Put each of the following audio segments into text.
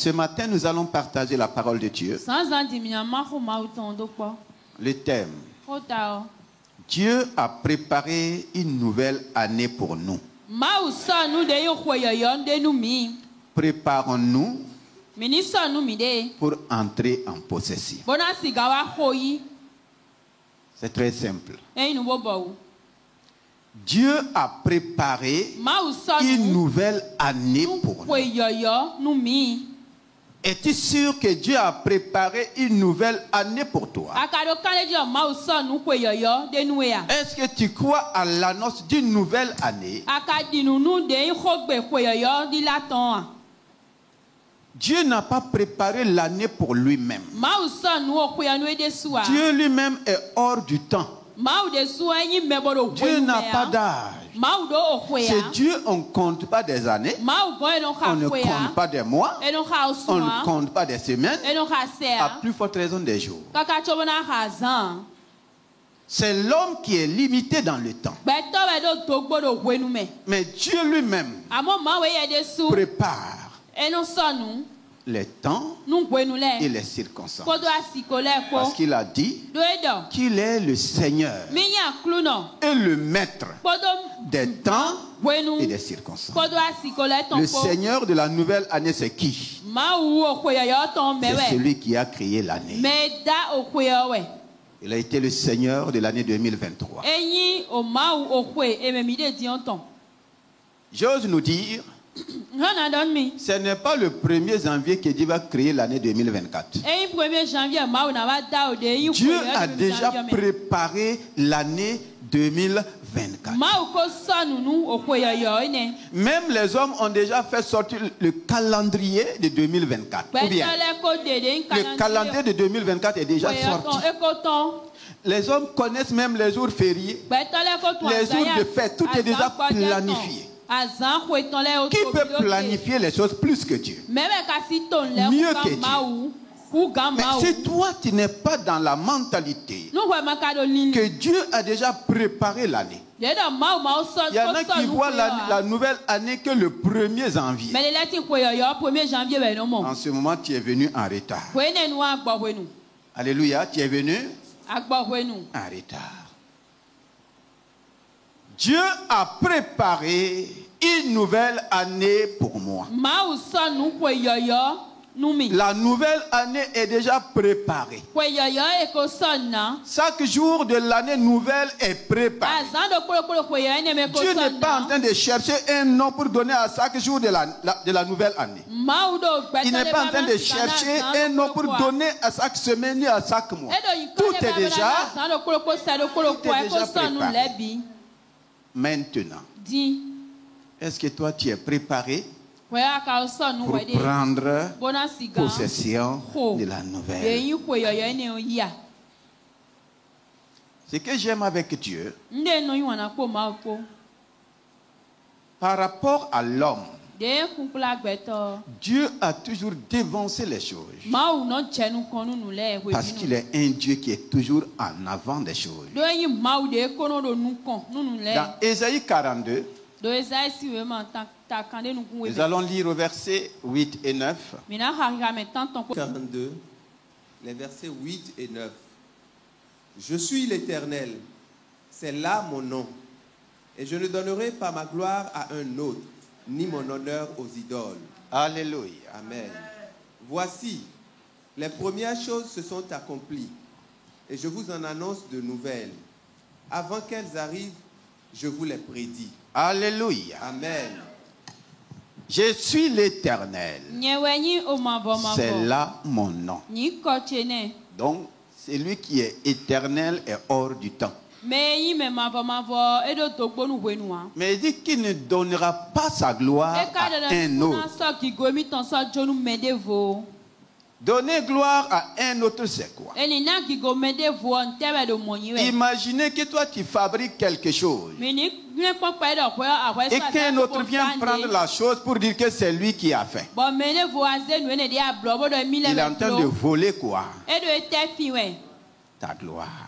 Ce matin, nous allons partager la parole de Dieu. Le thème. Dieu a préparé une nouvelle année pour nous. Préparons-nous pour entrer en possession. C'est très simple. Dieu a préparé une nouvelle année pour nous. Es-tu sûr que Dieu a préparé une nouvelle année pour toi? Est-ce que tu crois à l'annonce d'une nouvelle année? Dieu n'a pas préparé l'année pour lui-même. Dieu lui-même est hors du temps. Dieu n'a pas d'âge. C'est Dieu, on ne compte pas des années, on ne compte pas des mois, on ne compte pas des semaines, à plus forte raison des jours. C'est l'homme qui est limité dans le temps. Mais Dieu lui-même prépare les temps et les circonstances. Parce qu'il a dit qu'il est le Seigneur et le maître des temps et des circonstances. Le Seigneur de la nouvelle année, c'est qui? C'est celui qui a créé l'année. Il a été le Seigneur de l'année 2023. J'ose nous dire, ce n'est pas le 1er janvier que Dieu va créer l'année 2024. Dieu a déjà préparé l'année 2024. Même les hommes ont déjà fait sortir le calendrier de 2024. Ou bien, le calendrier de 2024 est déjà sorti. Les hommes connaissent même les jours fériés, les jours de fête, tout est déjà planifié. Qui peut planifier les choses plus que Dieu? Mieux que Dieu. Mais si toi tu n'es pas dans la mentalité que Dieu a déjà préparé l'année, il y en a qui voient la nouvelle année que le 1er janvier. En ce moment, tu es venu en retard. Alléluia, tu es venu en retard. Dieu a préparé une nouvelle année pour moi. La nouvelle année est déjà préparée. Chaque jour de l'année nouvelle est préparé. Dieu n'est pas en train de chercher un nom pour donner à chaque jour de la nouvelle année. Il n'est pas en train de chercher un nom pour donner à chaque semaine et à chaque mois. Tout est déjà préparé. Maintenant, est-ce que toi tu es préparé pour prendre possession de la nouvelle? Ce que j'aime avec Dieu, par rapport à l'homme, Dieu a toujours dévancé les choses. Parce qu'il est un Dieu qui est toujours en avant des choses. Dans Ésaïe 42, nous allons lire au verset 8 et 9. 42, les versets 8 et 9. Je suis l'Éternel, c'est là mon nom, et je ne donnerai pas ma gloire à un autre, ni mon honneur aux idoles. Alléluia. Amen. Voici, les premières choses se sont accomplies, et je vous en annonce de nouvelles. Avant qu'elles arrivent, je vous les prédis. Alléluia. Amen. Je suis l'Éternel. C'est là mon nom. Donc, celui qui est éternel est hors du temps. Mais il dit qu'il ne donnera pas sa gloire à un autre. Donner gloire à un autre, c'est quoi? Imaginez que toi tu fabriques quelque chose et qu'un autre vient prendre la chose pour dire que c'est lui qui a fait. Il est en train de voler quoi? Ta gloire.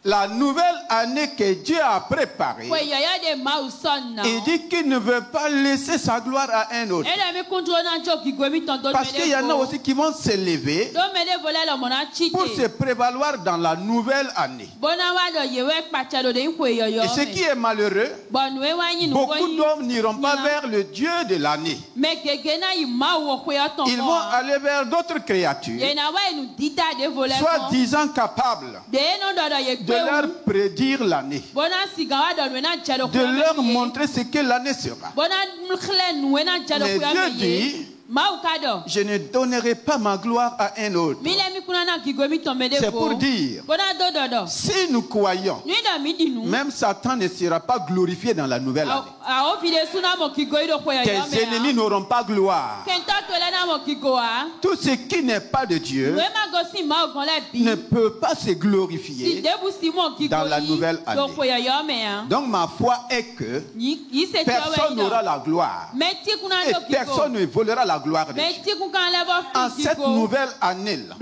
la nouvelle année que Dieu a préparée, il dit qu'il ne veut pas laisser sa gloire à un autre. Parce qu'il y en a aussi qui vont se lever pour se prévaloir dans la nouvelle année. Et ce qui est malheureux, beaucoup d'hommes n'iront pas vers le Dieu de l'année. Ils vont aller vers d'autres créatures, soit disant capables de leur prédire l'année, de leur montrer ce que l'année sera. Mais Dieu dit, je ne donnerai pas ma gloire à un autre. C'est pour dire, si nous croyons, même Satan ne sera pas glorifié dans la nouvelle année. Tes ennemis n'auront pas gloire. Tout ce qui n'est pas de Dieu ne peut pas se glorifier dans la nouvelle année. Donc ma foi est que personne n'aura la gloire et personne ne volera la gloire de Dieu. En cette nouvelle année-là,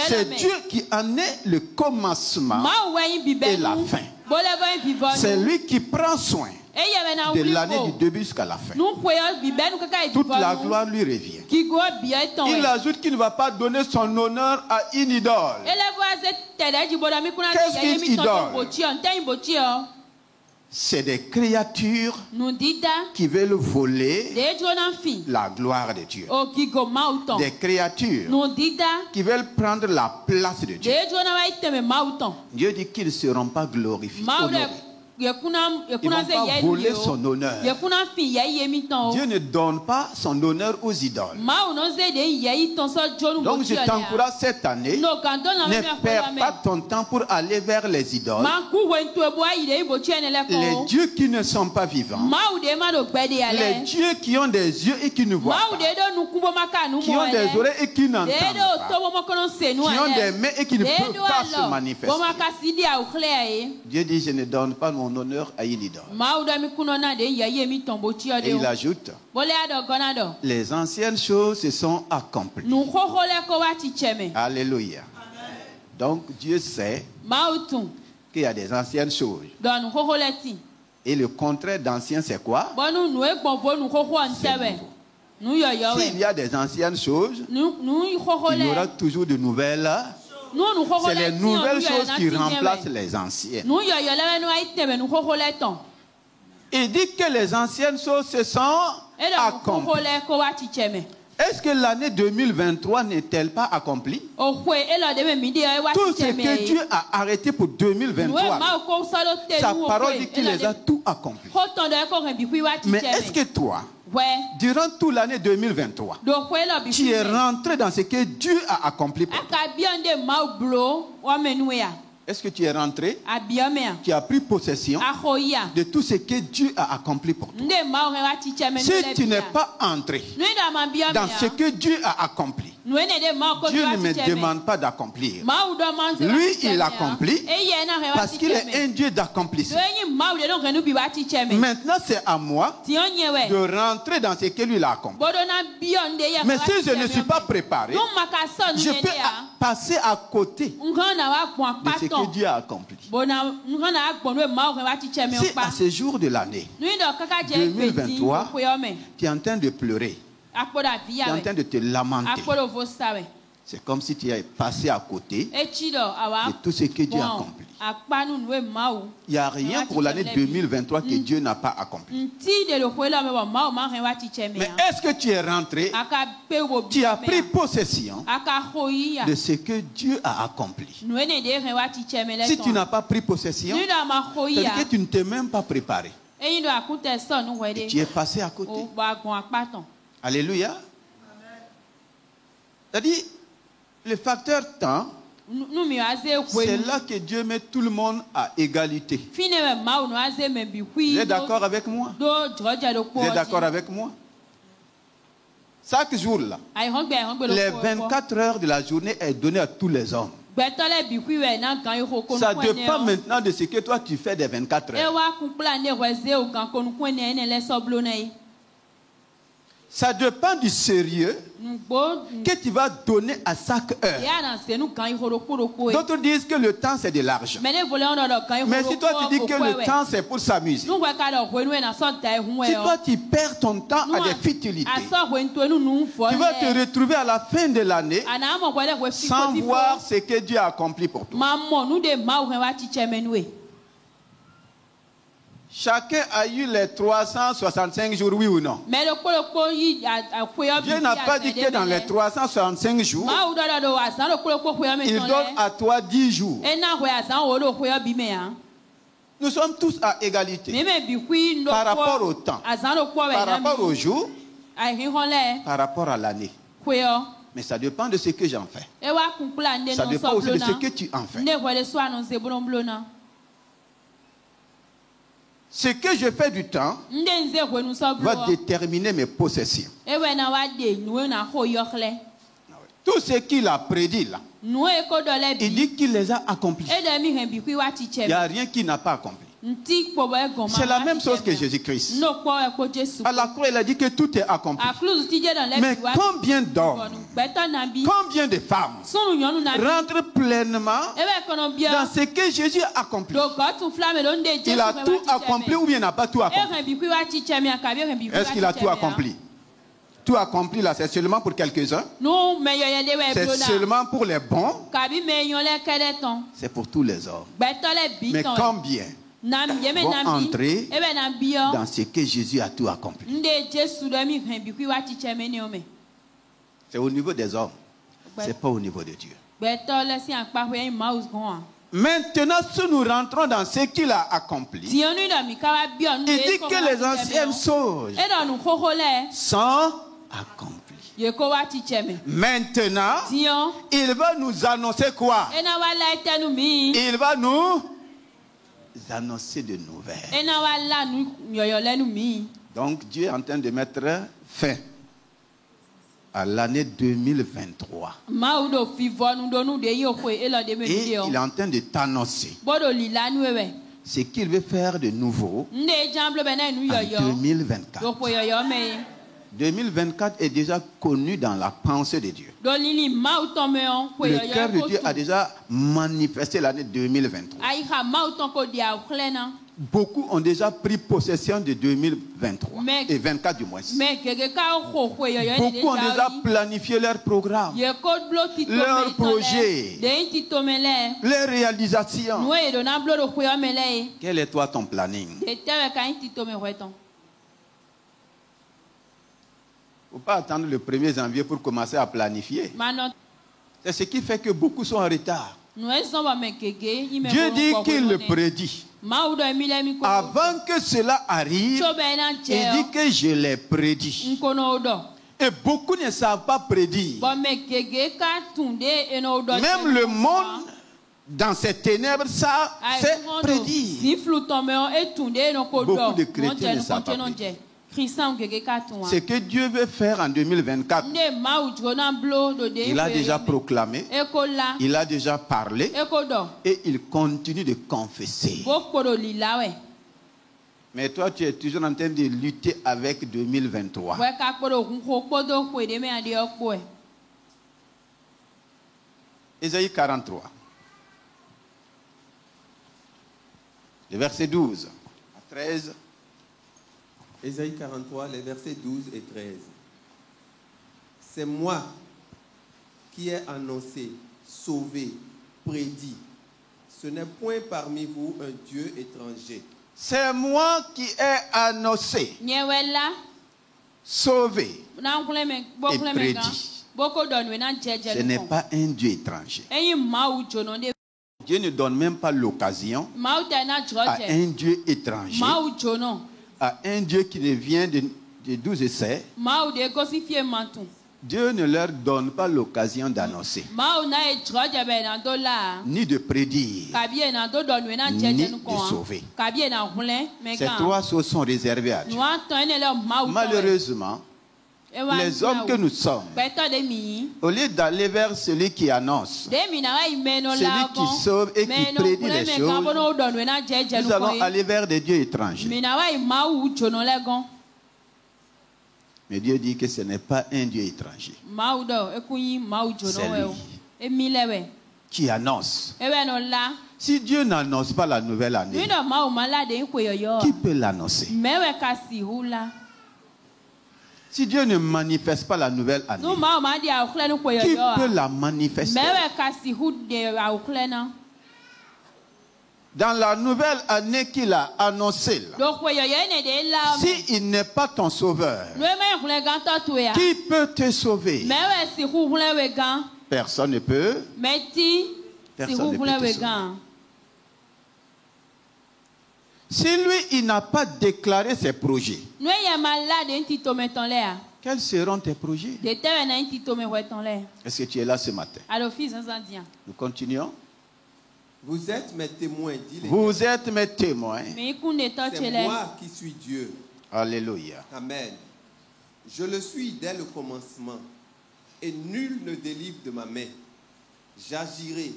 c'est Dieu qui en est le commencement et la fin. C'est lui qui prend soin de l'année du début jusqu'à la fin. Toute la gloire lui revient. Il ajoute qu'il ne va pas donner son honneur à une idole. Qu'est-ce qu'une idole? C'est des créatures qui veulent voler la gloire de Dieu. Des créatures qui veulent prendre la place de Dieu. Dieu dit qu'ils ne seront pas glorifiés. Ils ne vont pas voler son honneur. Dieu ne donne pas son honneur aux idoles. Donc je t'encourage cette année, ne perds pas ton temps pour aller vers les idoles, les dieux qui ne sont pas vivants, les dieux qui ont des yeux et qui ne voient pas, qui ont des oreilles et qui n'entendent pas, qui ont des mains et qui ne peuvent pas se manifester. Dieu dit, je ne donne pas mon honneur à une idole. Et il ajoute, les anciennes choses se sont accomplies. Alléluia. Donc Dieu sait qu'il y a des anciennes choses. Et le contraire d'ancien, c'est quoi? S'il y a des anciennes choses, il y aura toujours de nouvelles. C'est les nouvelles choses qui remplacent les anciennes. Il dit que les anciennes choses se sont accomplies. Est-ce que l'année 2023 n'est-elle pas accomplie? Tout ce que Dieu a arrêté pour 2023, sa parole dit qu'il les a tout accomplis. Mais est-ce que toi, durant toute l'année 2023, tu es rentré dans ce que Dieu a accompli pour toi? Est-ce que tu es rentré? Tu as pris possession de tout ce que Dieu a accompli pour toi. Si tu n'es pas entré dans ce que Dieu a accompli, Dieu ne me demande pas d'accomplir. Lui, il accomplit parce qu'il est un Dieu d'accomplissement. Maintenant, c'est à moi de rentrer dans ce que lui a accompli. Mais si je ne suis pas préparé, je peux passer à côté de ce que Dieu a accompli. Si à ce jour de l'année 2023, tu es en train de pleurer, tu es en train de te lamenter, c'est comme si tu es passé à côté de tout ce que Dieu a accompli. Il n'y a rien pour l'année 2023 que Dieu n'a pas accompli. Mais est-ce que tu es rentré? Tu as pris possession de ce que Dieu a accompli. Si tu n'as pas pris possession, c'est-à-dire que tu ne t'es même pas préparé. Et tu es passé à côté. Alléluia. C'est-à-dire, le facteur temps, c'est là que Dieu met tout le monde à égalité. Vous êtes d'accord avec moi? Vous êtes d'accord avec moi? Chaque jour là, les 24 heures de la journée est donnée à tous les hommes. Ça dépend maintenant de ce que toi tu fais des 24 heures. Ça dépend du sérieux que tu vas donner à chaque heure. D'autres disent que le temps c'est de l'argent. Mais si toi tu dis que le temps c'est pour s'amuser, si toi tu perds ton temps à des futilités, tu vas te retrouver à la fin de l'année sans voir ce que Dieu a accompli pour toi. Chacun a eu les 365 jours, oui ou non? Dieu n'a pas dit que dans les 365 jours, il donne à toi 10 jours. Nous sommes tous à égalité par rapport au temps, par rapport au jour, par rapport à l'année. Mais ça dépend de ce que j'en fais. Ça dépend aussi de ce que tu en fais. Ce que je fais du temps va déterminer mes possessions. Tout ce qu'il a prédit là, il dit qu'il les a accomplis. Il n'y a rien qu'il n'a pas accompli. C'est la même chose que Jésus-Christ. À la croix, il a dit que tout est accompli. Mais combien d'hommes, combien de femmes rentrent pleinement dans ce que Jésus a accompli? Il a tout accompli ou bien il n'a pas tout accompli? Est-ce qu'il a tout accompli? Tout accompli là, c'est seulement pour quelques-uns. C'est seulement pour les bons. C'est pour tous les hommes. Mais combien vont entrer dans ce que Jésus a tout accompli? C'est au niveau des hommes. C'est pas au niveau de Dieu. Maintenant, si nous rentrons dans ce qu'il a accompli, il dit que les anciennes choses sont accomplies. Maintenant, il va nous annoncer quoi? Il va nous annoncer de nouvelles. Donc Dieu est en train de mettre fin à l'année 2023. Et il est en train de t'annoncer ce qu'il veut faire de nouveau en 2024. 2024 est déjà connu dans la pensée de Dieu. Le cœur de Dieu a déjà manifesté l'année 2023. Beaucoup ont déjà pris possession de 2023 et 24 du moins. Beaucoup ont déjà planifié leur programme, leurs projets, leurs réalisations. Quel est toi ton planning? Il ne faut pas attendre le 1er janvier pour commencer à planifier. C'est ce qui fait que beaucoup sont en retard. Dieu dit qu'il le prédit. Avant que cela arrive, il dit que je l'ai prédit. Et beaucoup ne savent pas prédire. Même le monde, dans ces ténèbres, ça c'est prédire. Beaucoup de chrétiens ne savent pas prédire. Ce que Dieu veut faire en 2024, il a déjà proclamé, il a déjà parlé et il continue de confesser. Mais toi, tu es toujours en train de lutter avec 2023. Ésaïe 43, le verset 12 à 13. Ésaïe 43, les versets 12 et 13. C'est moi qui ai annoncé, sauvé, prédit. Ce n'est point parmi vous un Dieu étranger. C'est moi qui ai annoncé, sauvé et prédit. Ce n'est pas un Dieu étranger. Dieu ne donne même pas l'occasion à un Dieu étranger, à un Dieu qui ne vient de d'où je sais. Dieu ne leur donne pas l'occasion d'annoncer, ni de prédire, ni de sauver. Ces trois choses sont réservées à Dieu. Malheureusement, les hommes que nous sommes, au lieu d'aller vers celui qui annonce, celui qui sauve et qui prédit les choses, nous allons aller vers des dieux étrangers. Mais Dieu dit que ce n'est pas un Dieu étranger. C'est lui qui annonce. Si Dieu n'annonce pas la nouvelle année, qui peut l'annoncer? Si Dieu ne manifeste pas la nouvelle année, qui peut la manifester? Dans la nouvelle année qu'il a annoncée, s'il n'est pas ton sauveur, qui peut te sauver? Personne ne peut. Personne ne peut te sauver. Si lui, il n'a pas déclaré ses projets, quels seront tes projets? Est-ce que tu es là ce matin? Nous continuons. Vous êtes mes témoins, dit l'Éternel. Vous êtes mes témoins. C'est moi qui suis Dieu. Alléluia. Amen. Je le suis dès le commencement, et nul ne délivre de ma main. J'agirai.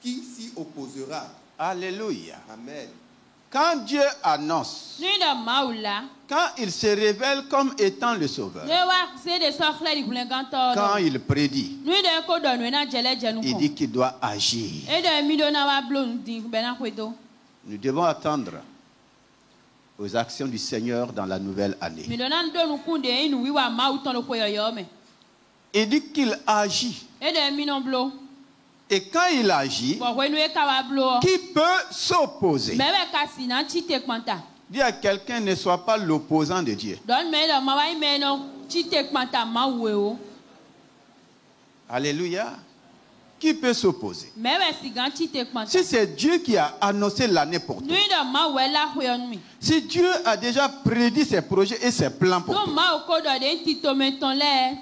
Qui s'y opposera? Alléluia. Amen. Quand Dieu annonce, quand il se révèle comme étant le Sauveur, quand il prédit, il dit qu'il doit agir. Nous devons attendre aux actions du Seigneur dans la nouvelle année. Il dit qu'il agit. Et quand il agit, qui peut s'opposer? Dis à quelqu'un, ne sois pas l'opposant de Dieu. Alléluia. Qui peut s'opposer? Si c'est Dieu qui a annoncé l'année pour toi, si Dieu a déjà prédit ses projets et ses plans pour toi,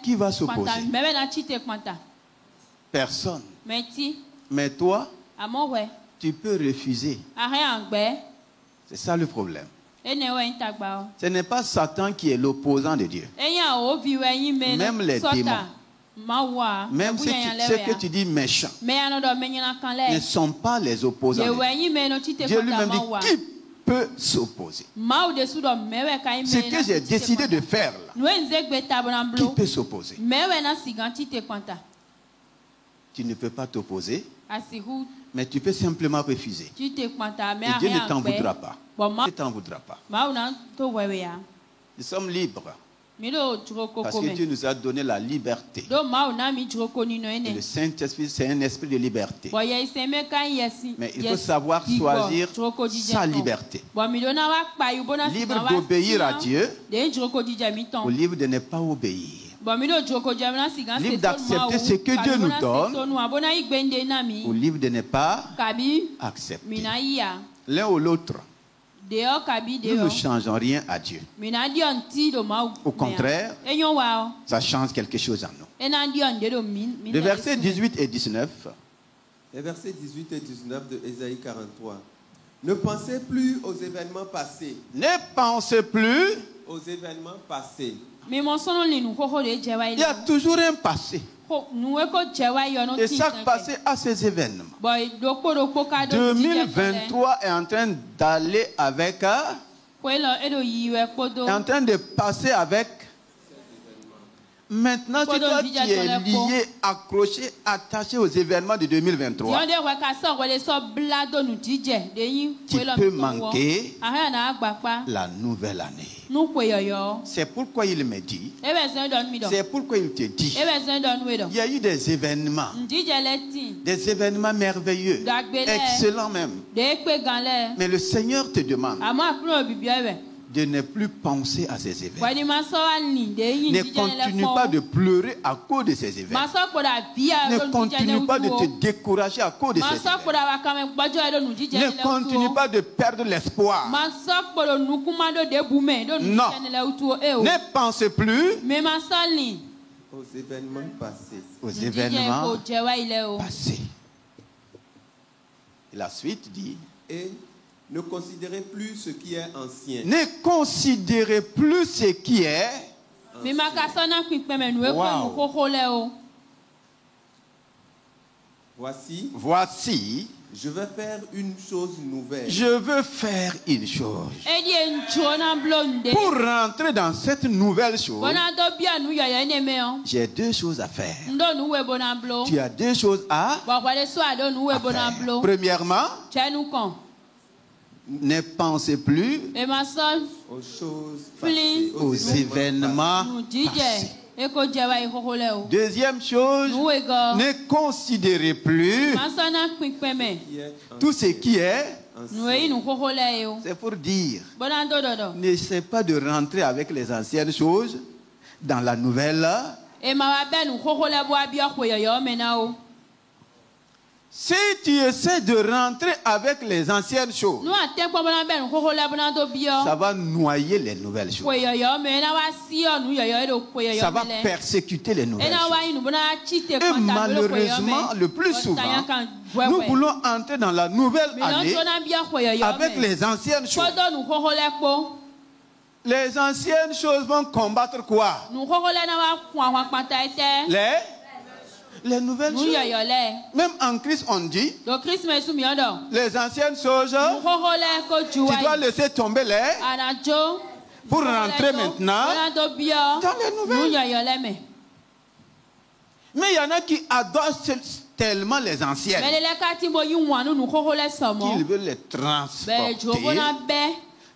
qui va s'opposer? Personne. Mais toi, tu peux refuser. C'est ça le problème. Ce n'est pas Satan qui est l'opposant de Dieu. Même les démons, même ceux que tu dis méchants, ne sont pas les opposants de Dieu. Dieu lui-même dit, qui peut s'opposer? Ce que j'ai décidé de faire là, qui peut s'opposer? Tu ne peux pas t'opposer, mais tu peux simplement refuser. Et Dieu ne t'en voudra pas. Il ne t'en voudra pas. Nous sommes libres. Parce que Dieu nous a donné la liberté. Et le Saint-Esprit, c'est un esprit de liberté. Mais il faut savoir choisir sa liberté. Libre d'obéir à Dieu ou libre de ne pas obéir. Libre d'accepter ce que Dieu nous donne ou libre de ne pas accepter. L'un ou l'autre. Nous ne changeons rien à Dieu. Au contraire, ça change quelque chose en nous. Le verset 18 et 19. Les versets 18 et 19 de Ésaïe 43. Ne pensez plus aux événements passés. Ne pensez plus aux événements passés. Il y a toujours un passé. Et chaque passé a ses événements. 2023 est en train d'aller avec, est en train de passer avec. Maintenant, si toi tu es lié, accroché, attaché aux événements de 2023, tu peux manquer la nouvelle année. C'est pourquoi il me dit, c'est pourquoi il te dit, il y a eu des événements merveilleux, excellents même. Mais le Seigneur te demande de ne plus penser à ces événements. Ne continue pas de pleurer à cause de ces événements. Ne continue pas de te décourager à cause de ces événements. Ne continue pas de perdre l'espoir. Non. Ne pense plus aux événements passés. Aux événements passés. Et la suite dit, et ne considérez plus ce qui est ancien. Ne considérez plus ce qui est ancien. Wow. Voici, Je veux faire une chose nouvelle. Je veux faire une chose. Pour rentrer dans cette nouvelle chose, j'ai deux choses à faire. Tu as deux choses à faire. Premièrement, ne pensez plus aux choses passées, aux événements passés. Deuxième chose, ne considérez plus tout ce qui est. C'est pour dire, n'essaie pas de rentrer avec les anciennes choses dans la nouvelle. Si tu essaies de rentrer avec les anciennes choses, ça va noyer les nouvelles choses. Ça va persécuter les nouvelles choses. Et malheureusement, le plus souvent, nous voulons entrer dans la nouvelle année avec les anciennes choses. Les anciennes choses vont combattre quoi? Les nouvelles choses. Même en Christ, on dit les anciennes choses, tu dois laisser tomber les pour rentrer maintenant dans les nouvelles. Mais il y en a qui adorent tellement les anciennes qu'ils veulent les transporter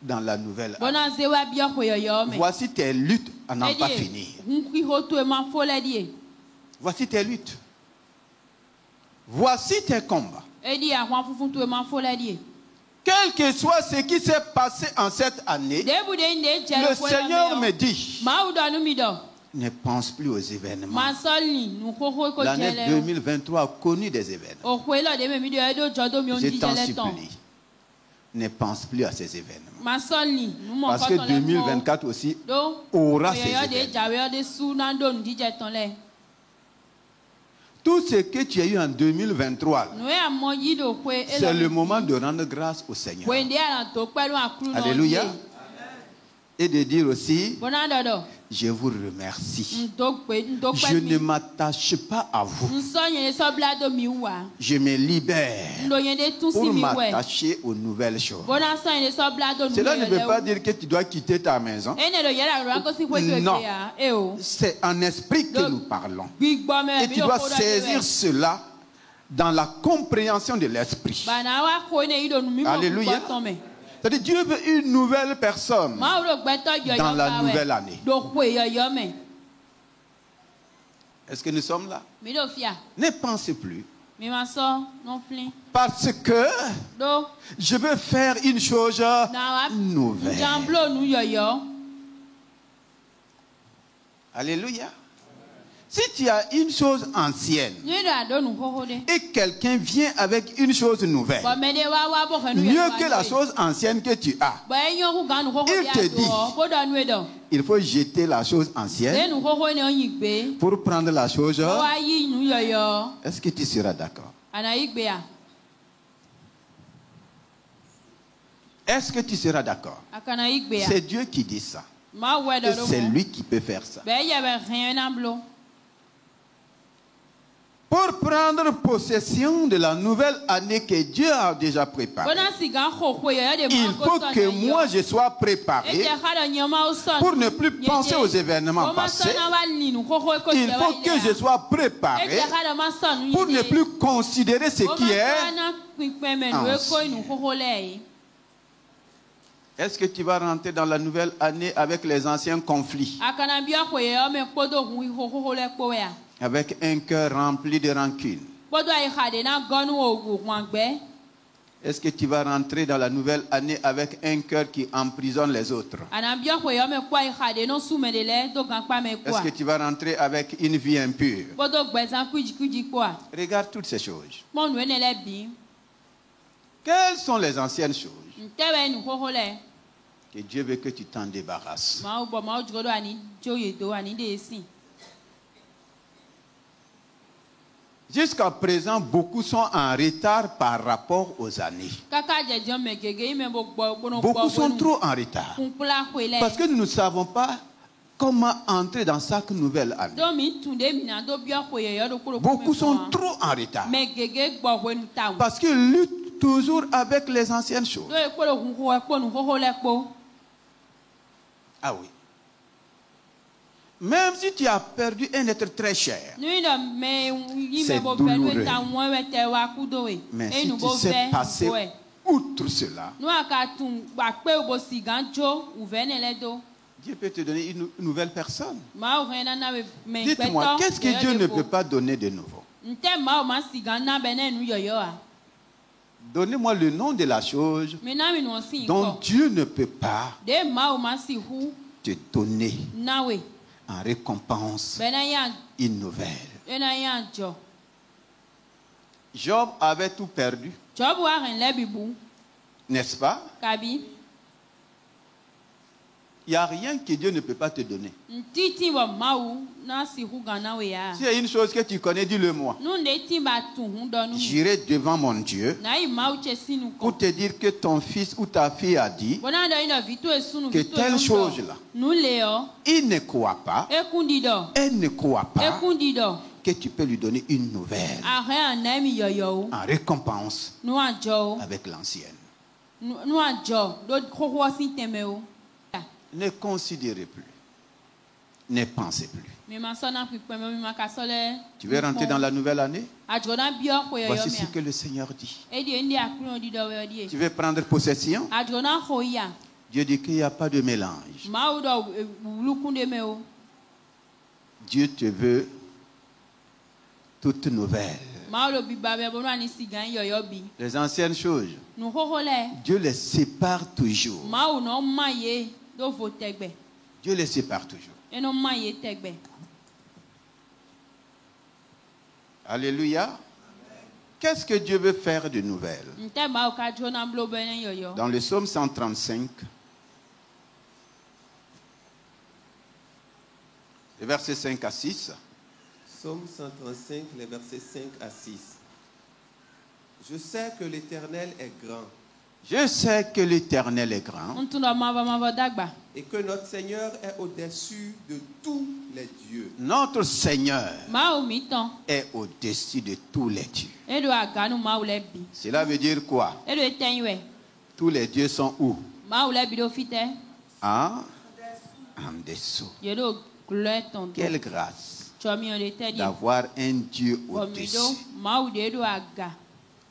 dans la nouvelle année. Voici tes luttes à n'en pas finir. Voici tes luttes. Voici tes combats. Quel que soit ce qui s'est passé en cette année, le Seigneur me dit, ne pense plus aux événements. L'année 2023 a connu des événements. Je t'en supplie, ne pense plus à ces événements. Parce que 2024 aussi aura ces événements. Tout ce que tu as eu en 2023, c'est le moment de rendre grâce au Seigneur. Alléluia. Et de dire aussi, je vous remercie. Je ne m'attache pas à vous. Je me libère pour m'attacher aux nouvelles choses. Cela ne veut pas dire que tu dois quitter ta maison. Non. C'est en esprit que nous parlons. Et tu dois saisir cela dans la compréhension de l'esprit. Alléluia. C'est-à-dire Dieu veut une nouvelle personne dans la nouvelle année. Est-ce que nous sommes là? Ne pensez plus. Parce que je veux faire une chose nouvelle. Alléluia. Si tu as une chose ancienne et quelqu'un vient avec une chose nouvelle, mieux que la chose ancienne que tu as, il te dit, il faut jeter la chose ancienne pour prendre la chose. Est-ce que tu seras d'accord? Est-ce que tu seras d'accord? C'est Dieu qui dit ça. Et c'est lui qui peut faire ça. Pour prendre possession de la nouvelle année que Dieu a déjà préparée, il faut que moi je sois préparé pour ne plus penser aux événements passés. Il faut que je sois préparé pour ne plus considérer ce qui est ancien. Est-ce que tu vas rentrer dans la nouvelle année avec les anciens conflits? Avec un cœur rempli de rancune? Est-ce que tu vas rentrer dans la nouvelle année avec un cœur qui emprisonne les autres? Est-ce que tu vas rentrer avec une vie impure? Regarde toutes ces choses. Quelles sont les anciennes choses que Dieu veut que tu t'en débarrasses? Jusqu'à présent, beaucoup sont en retard par rapport aux années. Beaucoup sont trop en retard. Parce que nous ne savons pas comment entrer dans chaque nouvelle année. Beaucoup sont trop en retard. Parce qu'ils luttent toujours avec les anciennes choses. Ah oui. Même si tu as perdu un être très cher, c'est douloureux. Mais si tu sais passer outre cela, Dieu peut te donner une nouvelle personne. Dites-moi, qu'est-ce que Dieu ne peut pas donner de nouveau? Donnez-moi le nom de la chose dont Dieu ne peut pas te donner en récompense une nouvelle. Job avait tout perdu. N'est-ce pas? Il n'y a rien que Dieu ne peut pas te donner. Si il y a une chose que tu connais, dis-le-moi. J'irai devant mon Dieu pour te dire que ton fils ou ta fille a dit que telle chose-là, il ne croit pas, elle ne croit pas que tu peux lui donner une nouvelle en récompense avec l'ancienne. Ne considérez plus. Ne pensez plus. Tu veux rentrer dans la nouvelle année? Voici ce que le Seigneur dit. Tu veux prendre possession? Dieu dit qu'il n'y a pas de mélange. Dieu te veut toute nouvelle. Les anciennes choses, Dieu les sépare toujours. Dieu les sépare toujours. Alléluia. Qu'est-ce que Dieu veut faire de nouvelle? Dans le psaume 135, les versets 5 à 6. Psaume 135, les versets 5 à 6. Je sais que l'Éternel est grand. Je sais que l'Éternel est grand. Et que notre Seigneur est au-dessus de tous les dieux. Notre Seigneur est au-dessus de tous les dieux. Cela veut dire quoi? Tous les dieux sont où? En dessous. Quelle grâce d'avoir un Dieu au-dessus.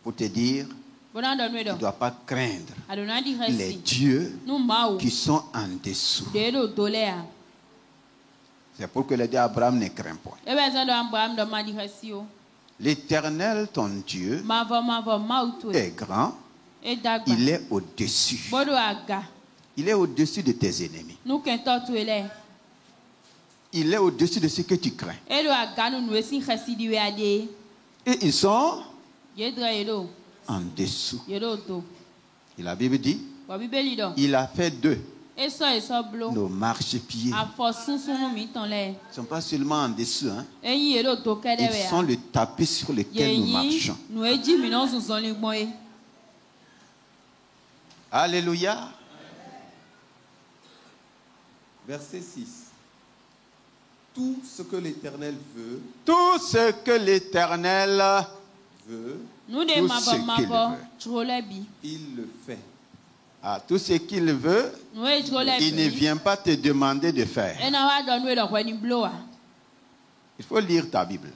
Pour te dire, tu ne dois pas craindre les dieux qui sont en dessous. C'est pour que le Dieu Abraham ne craint point. L'Éternel, ton Dieu, est grand. Il est au-dessus. Il est au-dessus de tes ennemis. Il est au-dessus de ce que tu crains. Et ils sont en dessous. Et la Bible dit, il a fait d'eux nos marchepieds. Ils ne sont pas seulement en dessous, hein. Ils sont le tapis sur lequel nous marchons. Alléluia. Verset 6. Tout ce que l'Éternel veut. Tout ce que l'Éternel veut. Tout ce qu'il veut. Il le fait. Ah, tout ce qu'il veut, il ne vient pas te demander de faire. Il faut lire ta Bible.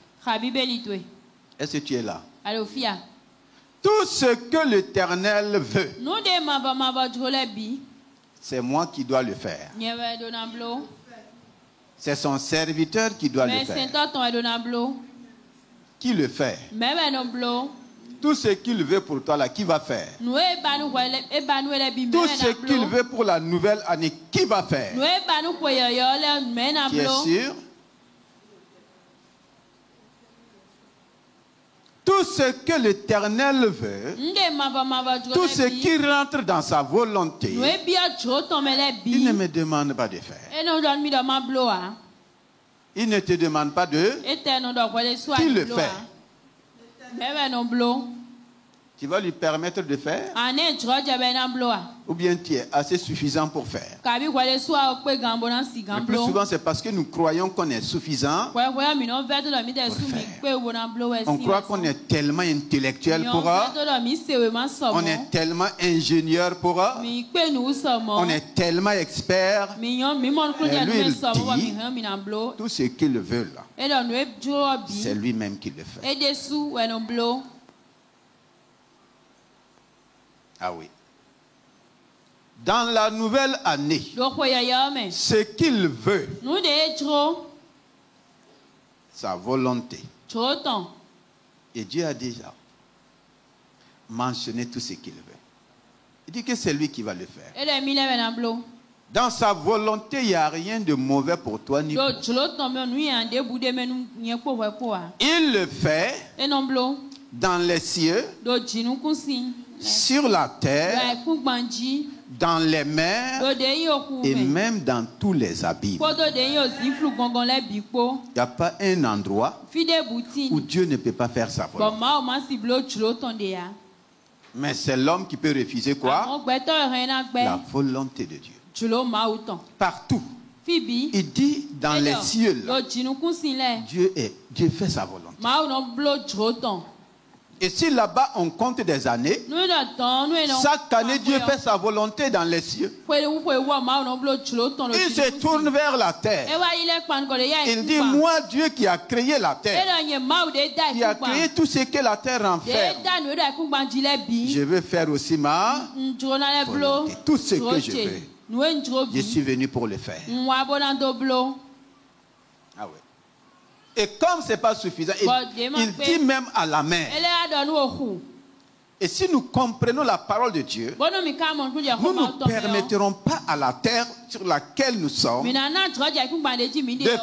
Est-ce que tu es là? Tout ce que l'Éternel veut, c'est moi qui dois le faire. C'est son serviteur qui doit le faire. Qui le fait? Tout ce qu'il veut pour toi, là, qui va faire? Tout ce qu'il veut pour la nouvelle année, qui va faire? Tu es sûr? Tout ce que l'Éternel veut, tout ce qui rentre dans sa volonté, il ne me demande pas de faire. Il ne te demande pas de... Qui le fait? Tu vas lui permettre de faire? Ou bien tu es assez suffisant pour faire? Le plus souvent, c'est parce que nous croyons qu'on est suffisant pour faire. On croit qu'on est tellement intellectuel pour eux. On est tellement ingénieur pour eux. On est tellement expert. Et lui, il dit, tout ce qu'il veut là, c'est lui-même qui le fait. Ah oui. Dans la nouvelle année, ce qu'il veut, sa volonté. Et Dieu a déjà mentionné tout ce qu'il veut. Il dit que c'est lui qui va le faire. Dans sa volonté, il n'y a rien de mauvais pour toi ni pour moi. Il le fait dans les cieux, sur la terre, dans les mers et même dans tous les abîmes. Il n'y a pas un endroit où Dieu ne peut pas faire sa volonté. Mais c'est l'homme qui peut refuser quoi? La volonté de Dieu. Partout. Il dit dans les cieux, là, Dieu fait sa volonté. Et si là-bas on compte des années, chaque année Dieu fait sa volonté dans les cieux. Il se tourne vers la terre. Il dit, moi Dieu qui a créé la terre, qui a créé tout ce que la terre renferme, je veux faire aussi ma volonté. Tout ce que je veux, je suis venu pour le faire. Ah oui. Et comme ce n'est pas suffisant, il dit même à la mer. Et si nous comprenons la parole de Dieu, nous ne permettrons pas à la terre sur laquelle nous sommes de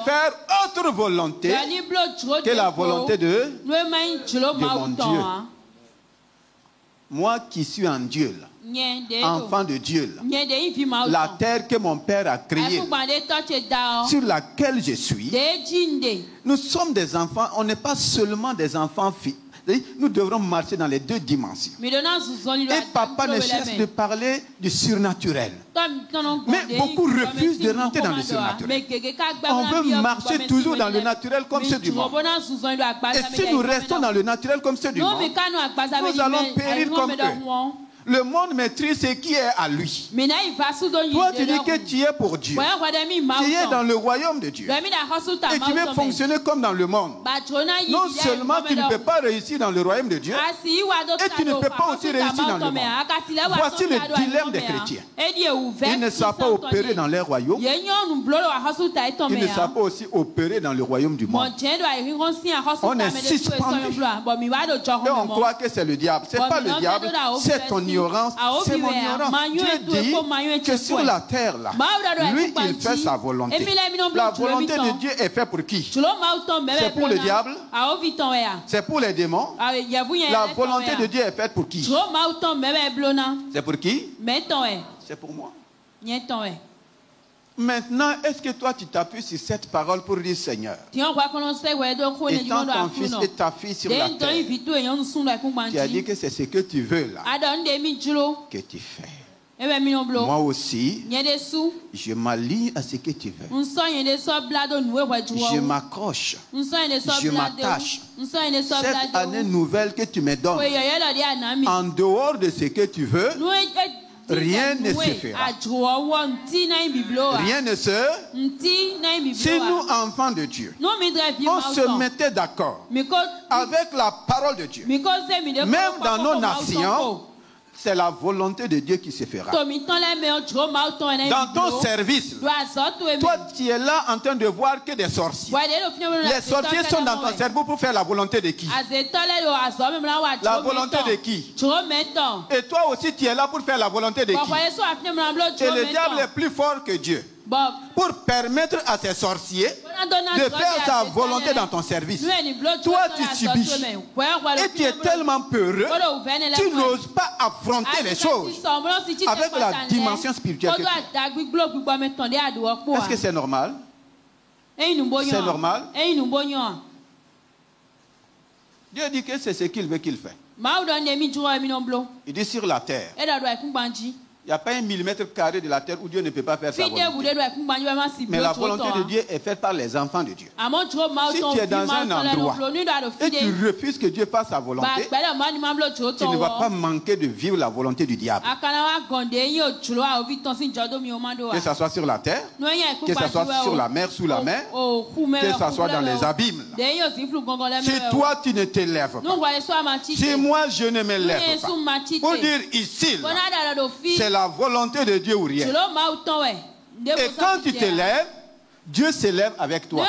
faire autre volonté que la volonté de mon Dieu. Moi qui suis en Dieu, là, enfant de Dieu, là, la terre que mon Père a créée, sur laquelle je suis, nous sommes des enfants, on n'est pas seulement des enfants filles. Nous devrons marcher dans les deux dimensions. Et papa ne cesse de parler du surnaturel. Mais beaucoup refusent de rentrer dans le surnaturel. On veut marcher toujours dans le naturel comme ceux du monde. Et si nous restons dans le naturel comme ceux du monde, nous allons périr comme eux. Le monde maîtrise ce qui est à lui. Toi, tu dis que tu es pour Dieu. Tu es dans le royaume de Dieu. Et tu veux fonctionner comme dans le monde. Non seulement tu ne peux pas réussir dans le royaume de Dieu, et tu ne peux pas aussi réussir dans le monde. Voici le dilemme des chrétiens. Ils ne savent pas opérer dans leur royaume. Ils ne savent pas aussi opérer dans le royaume du monde. On est suspendus. Et on croit que c'est le diable. Ce n'est pas le diable, c'est ton ignorance, c'est mon ignorance. Dieu dit que sur la terre, là, lui, il fait sa volonté. La volonté de Dieu est faite pour qui? C'est pour le diable? C'est pour les démons? La volonté de Dieu est faite pour qui? C'est pour qui? C'est pour moi. Maintenant, est-ce que toi tu t'appuies sur cette parole pour dire Seigneur, étant ton fils et ta fille sur la terre, tu as dit que c'est ce que tu veux là que tu fais. Moi aussi, je m'aligne à ce que tu veux. Je m'accroche, je m'attache. Cette année nouvelle que tu me donnes, en dehors de ce que tu veux, rien ne se fera. Rien ne se. Si nous, enfants de Dieu, on se mettait d'accord avec la parole de Dieu, même dans nos nations, c'est la volonté de Dieu qui se fera. Dans ton service, toi tu es là en train de voir que des sorciers. Les sorciers sont dans ton cerveau pour faire la volonté de qui? La volonté de qui? Et toi aussi tu es là pour faire la volonté de qui? Et le diable est plus fort que Dieu pour permettre à ces sorciers de faire sa volonté dans ton service. Toi, tu subis. Et tu es tellement peureux, tu n'oses pas affronter les choses avec la dimension spirituelle que tu as. Est-ce que c'est normal? C'est normal? Dieu dit que c'est ce qu'il veut qu'il fait. Il dit sur la terre. Il n'y a pas un millimètre carré de la terre où Dieu ne peut pas faire sa volonté. Mais la volonté de Dieu est faite par les enfants de Dieu. Si tu es dans un endroit et tu refuses que Dieu fasse sa volonté, tu ne vas pas manquer de vivre la volonté du diable. Que ce soit sur la terre, que ce soit sur la mer, sous la mer, que ce soit dans les abîmes. Si toi tu ne t'élèves pas, si moi je ne m'élève pas, pour dire ici, c'est la volonté de Dieu ou rien. Et quand tu t'élèves, Dieu s'élève avec toi.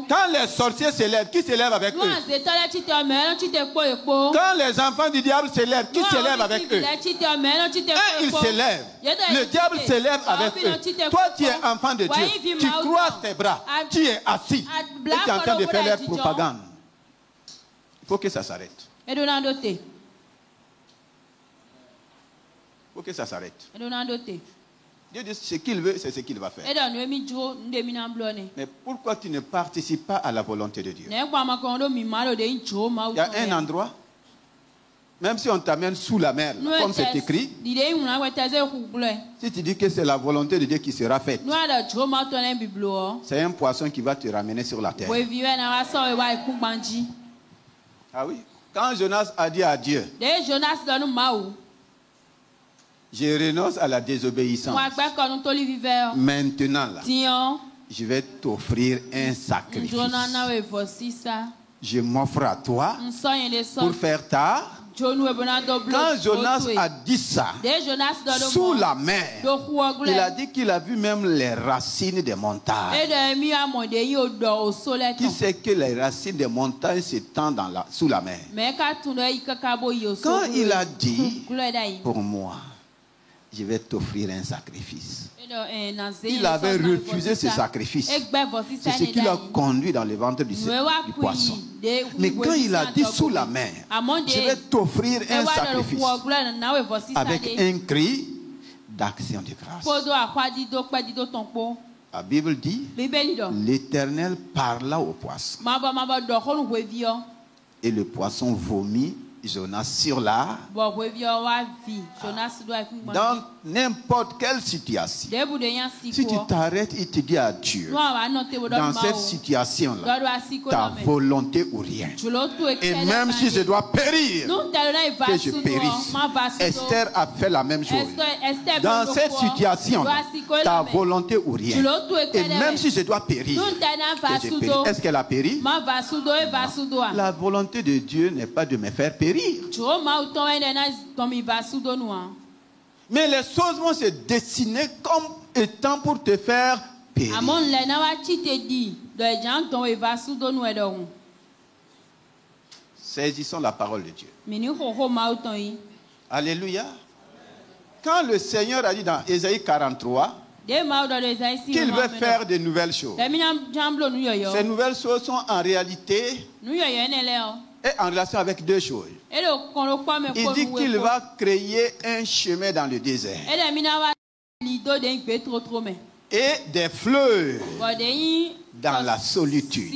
Quand les sorciers s'élèvent, qui s'élève avec eux? Quand les enfants du diable s'élèvent, qui s'élève avec eux? Ils s'élèvent. Le diable s'élève avec eux. Toi, tu es enfant de Dieu. Tu croises tes bras. Tu es assis. Et tu es en train de faire leur propagande. Il faut que ça s'arrête. Il faut que ça s'arrête. Dieu dit ce qu'il veut, c'est ce qu'il va faire. Mais pourquoi tu ne participes pas à la volonté de Dieu? Il y a un endroit, même si on t'amène sous la mer, comme c'est écrit, si tu dis que c'est la volonté de Dieu qui sera faite, c'est un poisson qui va te ramener sur la terre. Ah oui. Quand Jonas a dit à Dieu, je renonce à la désobéissance. Maintenant, là, je vais t'offrir un sacrifice. Je m'offre à toi pour faire ta... Quand Jonas a dit ça, sous la mer, il a dit qu'il a vu même les racines des montagnes. Qui sait que les racines des montagnes s'étendent sous la mer? Quand il a dit, pour moi, je vais t'offrir un sacrifice. Il avait refusé ce sacrifice. C'est ce qui l'a conduit dans le ventre du poisson. Mais quand il a dit sous la mer, je vais t'offrir un sacrifice avec un cri d'action de grâce. La Bible dit, l'Éternel parla au poisson. Et le poisson vomit Jonas sur la... Dans n'importe quelle situation, si tu t'arrêtes et tu dis à Dieu, dans cette situation-là, ta volonté ou rien, et même si je dois périr, que je périsse. Esther a fait la même chose. Dans cette situation-là, ta volonté ou rien, et même si je dois périr, que je périsse. Est-ce qu'elle a péri? La volonté de Dieu n'est pas de me faire périr. Mais les choses vont se dessiner comme étant pour te faire périr. Saisissons la parole de Dieu. Alléluia. Quand le Seigneur a dit dans Ésaïe 43 qu'il veut faire de nouvelles choses, ces nouvelles choses sont en réalité et en relation avec deux choses. Il dit qu'il va créer un chemin dans le désert et des fleuves dans la solitude.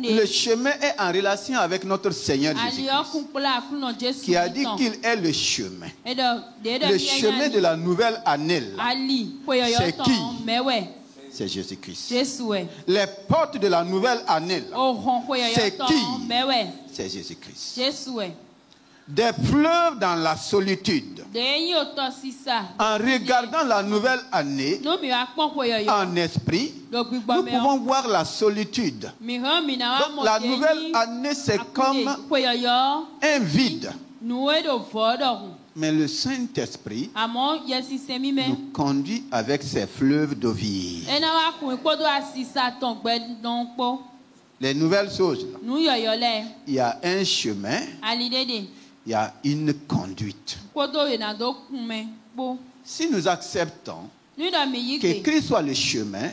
Le chemin est en relation avec notre Seigneur Jésus-Christ, qui a dit qu'il est le chemin. Le chemin de la nouvelle année, c'est qui? C'est Jésus-Christ. Les portes de la nouvelle année, c'est qui? C'est Jésus-Christ. Des fleuves dans la solitude. En regardant la nouvelle année en esprit, nous pouvons voir la solitude. Donc, la nouvelle année, c'est comme un vide. Mais le Saint-Esprit nous conduit avec ses fleuves d'eau vive. Les nouvelles choses, il y a un chemin, il y a une conduite. Si nous acceptons que Christ soit le chemin,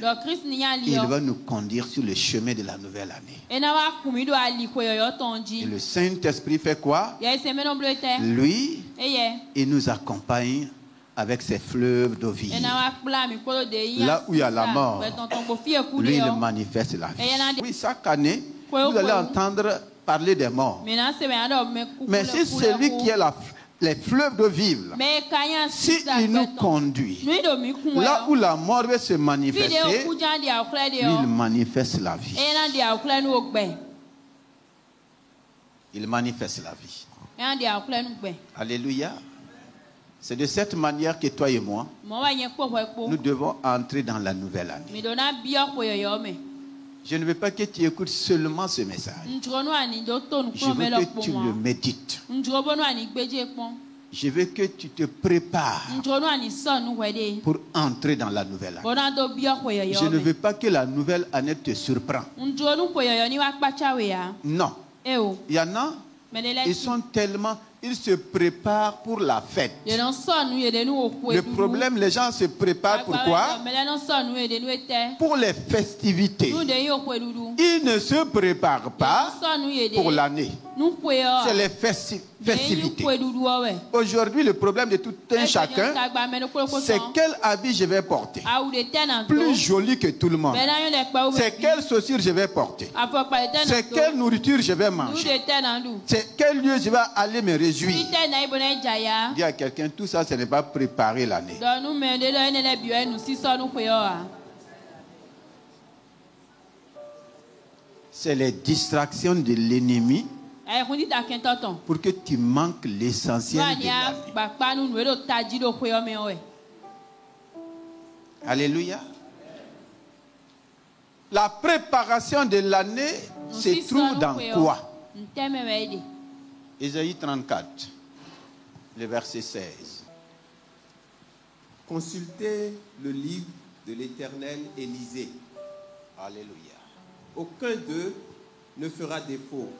il va nous conduire sur le chemin de la nouvelle année. Et le Saint-Esprit fait quoi? Lui, il nous accompagne avec ses fleuves d'eau vive. Là où il y a la mort, lui, il manifeste la vie. Oui, chaque année, vous allez entendre parler des morts. Mais si celui qui est les fleuves d'eau vive, si il nous conduit là où la mort va se manifester, il manifeste la vie. Il manifeste la vie. Alléluia. C'est de cette manière que toi et moi, nous devons entrer dans la nouvelle année. Je ne veux pas que tu écoutes seulement ce message. Je veux que tu le médites. Je veux que tu te prépares pour entrer dans la nouvelle année. Je ne veux pas que la nouvelle année te surprenne. Non. Il y en a, ils sont tellement... Ils se préparent pour la fête. Le problème, les gens se préparent pour quoi? Pour les festivités. Ils ne se préparent pas pour l'année. C'est les festivités. Aujourd'hui, le problème de tout un chacun, c'est quel habit je vais porter. Plus joli que tout le monde. C'est quelle chaussure je vais porter. C'est quelle nourriture je vais manger. C'est quel lieu je vais aller me réjouir. Dis à quelqu'un, tout ça, ce n'est pas préparer l'année. C'est les distractions de l'ennemi pour que tu manques l'essentiel de l'année. Alléluia. La préparation de l'année se trouve dans quoi? Ésaïe 34, le verset 16. Consultez le livre de l'Éternel et lisez. Alléluia. Aucun d'eux ne fera défaut.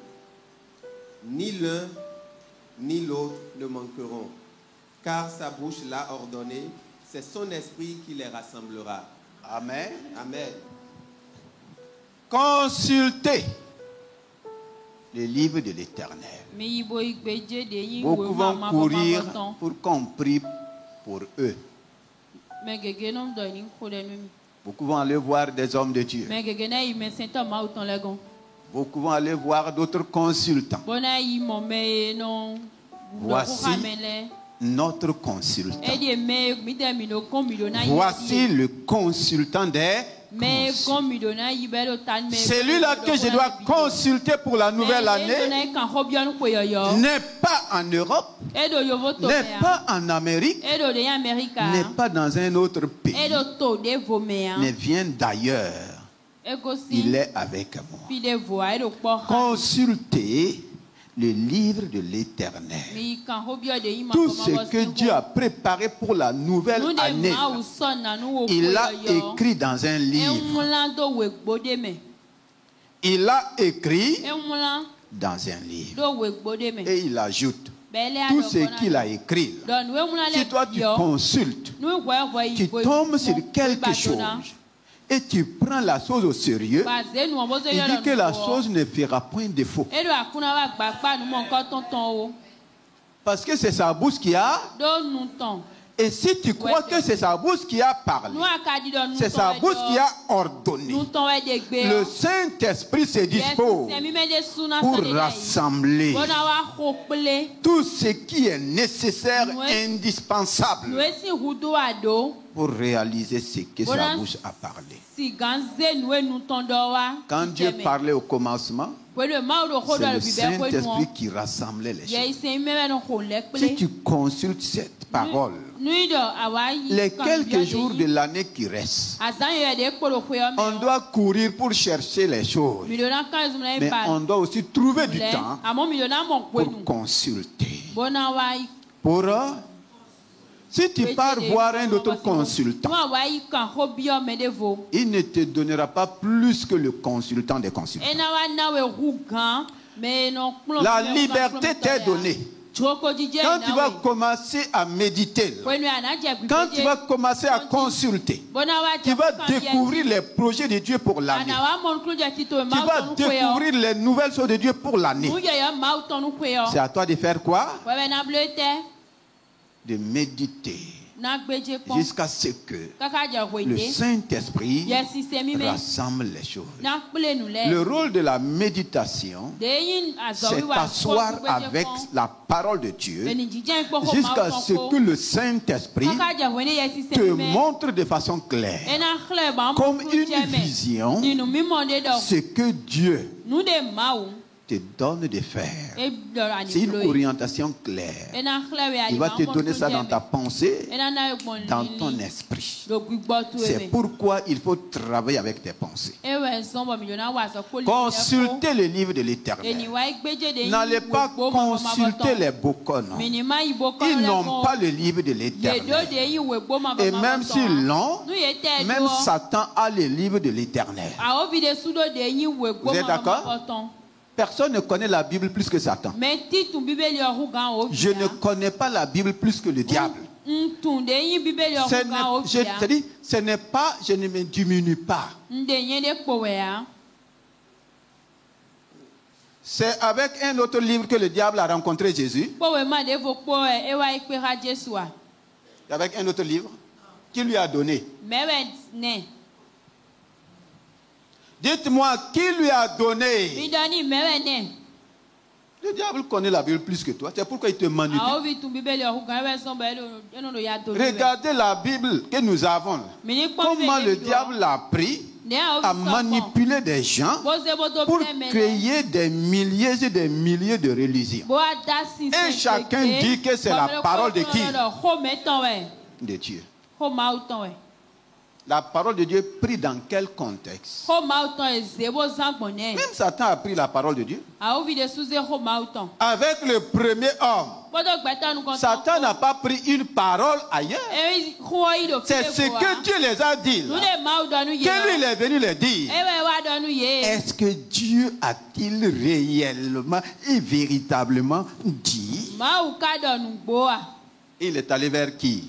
Ni l'un ni l'autre ne manqueront. Car sa bouche l'a ordonné, c'est son esprit qui les rassemblera. Amen. Amen. Consultez le livre de l'Éternel. Beaucoup vont courir pour qu'on prie pour eux. Beaucoup vont aller voir des hommes de Dieu. Beaucoup vont aller voir d'autres consultants. Voici notre consultant. Voici le consultant des celui-là que je dois consulter pour la nouvelle année n'est pas en Europe, n'est pas en Amérique, n'est pas dans un autre pays, mais vient d'ailleurs. Il est avec moi. Consultez le livre de l'Éternel. Tout ce que Dieu a préparé pour la nouvelle année, il l'a écrit dans un livre. Il l'a écrit dans un livre. Et il ajoute tout ce qu'il a écrit. Si toi tu consultes, tu tombes sur quelque chose et tu prends la chose au sérieux, il dit que la chose ne fera point défaut. Parce que c'est sa bouche qui a. Et si tu crois que c'est sa bouche qui a parlé, c'est sa bouche qui a ordonné, le Saint-Esprit se dispose pour rassembler tout ce qui est nécessaire, indispensable pour réaliser ce que sa bouche a parlé. Quand Dieu parlait au commencement, c'est le Saint-Esprit qui rassemblait les choses. Si tu consultes cette parole, les quelques jours de l'année qui restent, on doit courir pour chercher les choses, mais on doit aussi trouver du temps pour consulter. Si tu pars voir un autre consultant, il ne te donnera pas plus que le consultant des consultants. La liberté t'est donnée. Quand tu vas commencer à méditer, quand tu vas commencer à consulter, tu vas découvrir les projets de Dieu pour l'année. Tu vas découvrir les nouvelles choses de Dieu pour l'année. C'est à toi de faire quoi? De méditer jusqu'à ce que le Saint-Esprit rassemble les choses. Le rôle de la méditation, c'est t'asseoir avec la parole de Dieu jusqu'à ce que le Saint-Esprit te montre de façon claire, comme une vision, ce que Dieu te donne de faire. C'est une orientation claire. Il va te donner ça dans ta pensée, dans ton esprit. C'est pourquoi il faut travailler avec tes pensées. Consultez le livre de l'Éternel. N'allez pas consulter les Bokonos. Ils n'ont pas le livre de l'Éternel. Et même s'ils l'ont, même Satan a le livre de l'Éternel. Vous êtes d'accord? Personne ne connaît la Bible plus que Satan. Je ne connais pas la Bible plus que le diable. Ce n'est pas, je ne me diminue pas. C'est avec un autre livre que le diable a rencontré Jésus. Avec un autre livre qui lui a donné. Dites-moi, qui lui a donné? Le diable connaît la Bible plus que toi. C'est pourquoi il te manipule. Regardez la Bible que nous avons. Comment le diable a pris à manipuler des gens pour créer des milliers et des milliers de religions. Et chacun dit que c'est la parole de qui? De Dieu. La parole de Dieu prise dans quel contexte? Même Satan a pris la parole de Dieu. Avec le premier homme, Satan n'a pas pris une parole ailleurs. C'est ce que Dieu les a dit. Que lui il est venu les dire. Est-ce que Dieu a-t-il réellement et véritablement dit? Il est allé vers qui?